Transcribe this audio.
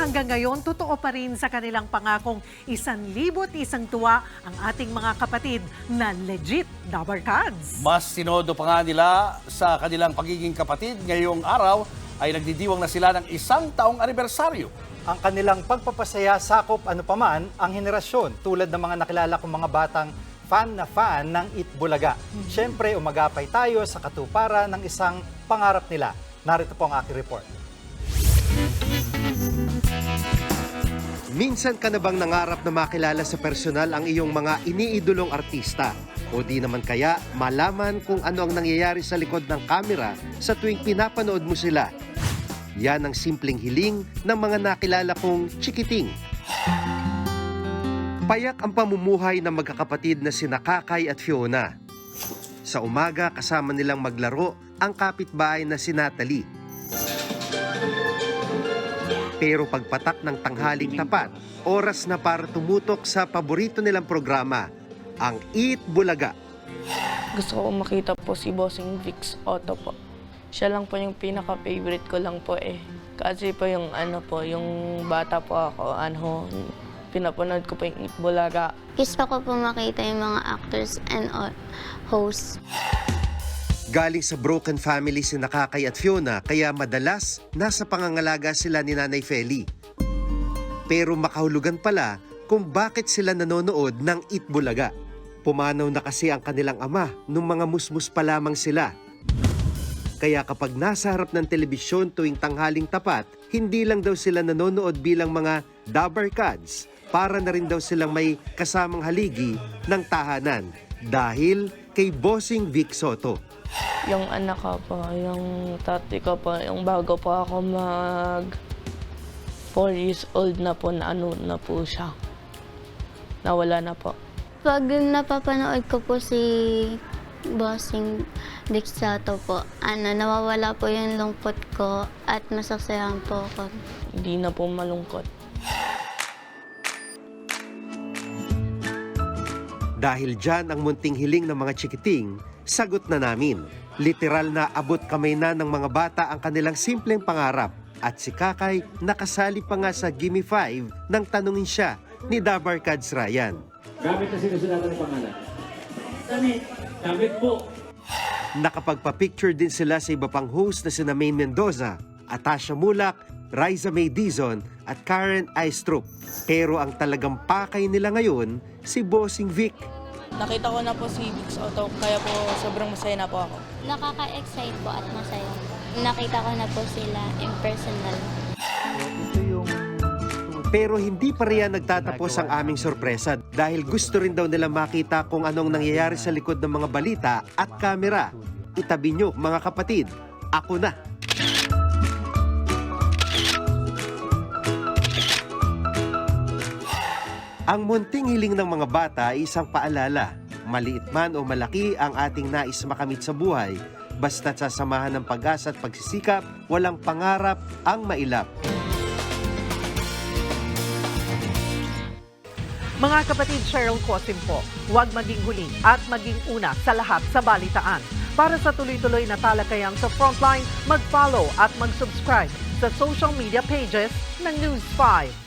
hanggang ngayon, totoo pa rin sa kanilang pangakong 1,001 tuwa ang ating mga kapatid na legit dabarkads. Mas sinodo pa nga nila sa kanilang pagiging kapatid ngayong araw ay nagdidiwang na sila ng 1 taong anibersaryo. Ang kanilang pagpapasaya sakop ano paman ang henerasyon tulad ng mga nakilala kong mga batang fan ng Itbulaga. Siyempre, umagapay tayo sa katuparan ng isang pangarap nila. Narito po ang aking report. Minsan ka na bang nangarap na makilala sa personal ang iyong mga iniidolong artista? O di naman kaya malaman kung ano ang nangyayari sa likod ng kamera sa tuwing pinapanood mo sila? Yan ang simpleng hiling ng mga nakilala kong chikiting. Payak ang pamumuhay ng magkakapatid na sina Kakay at Fiona. Sa umaga kasama nilang maglaro ang kapitbahay na si Natalie. Pero pagpatak ng tanghaling tapat, oras na para tumutok sa paborito nilang programa, ang Itbulaga. Gusto ko makita po si Bossing Vix Otto po. Siya lang po yung pinaka-favorite ko lang po eh. Kasi po yung yung bata po ako, pinapanood ko po yung Itbulaga. Gusto ko po makita yung mga actors and hosts. Galing sa broken family si Kakay at Fiona kaya madalas nasa pangangalaga sila ni Nanay Feli. Pero makahulugan pala kung bakit sila nanonood ng Itbulaga. Pumanaw na kasi ang kanilang ama nung mga musmus pa lamang sila. Kaya kapag nasa harap ng telebisyon tuwing tanghaling tapat, hindi lang daw sila nanonood bilang mga dabarkads, para na rin daw silang may kasamang haligi ng tahanan dahil kay Bossing Vic Soto. Yung anak ko po, yung tati ko po, yung bago po ako mag 4 years old na po, na po siya. Nawala na po. Pag napapanood ko po si Bossing Dixato po, nawawala po yung lungkot ko at masasayahan po ako. Hindi na po malungkot. Dahil dyan ang munting hiling ng mga chikiting, sagot na namin. Literal na abot kamay na ng mga bata ang kanilang simpleng pangarap. At si Kakay nakasali pa nga sa Gimme 5 nang tanungin siya ni Dabarkads Ryan. Gamit na sinusunatan ng pangalan. Gamit po. Nakapagpa-picture din sila sa iba pang host na sina Maine Mendoza, Atasha Mulak, Riza May Dizon at Karen Aistrup. Pero ang talagang pakay nila ngayon, si Bossing Vic. Nakita ko na po si Vix Otto, kaya po sobrang masaya na po ako. Nakaka-excite po at masaya. Nakita ko na po sila in personal. Pero hindi pa riyan nagtatapos ang aming sorpresa dahil gusto rin daw nila makita kung anong nangyayari sa likod ng mga balita at kamera. Itabi nyo mga kapatid, ako na! Ang munting hiling ng mga bata ay isang paalala. Maliit man o malaki ang ating nais makamit sa buhay, basta't sasamahan ng pag-asa at pagsisikap, walang pangarap ang mailap. Mga kapatid, Cheryl Cosim po, huwag maging huli at maging una sa lahat sa balitaan. Para sa tuloy-tuloy na talakayang sa Frontline, mag-follow at mag-subscribe sa social media pages ng News 5.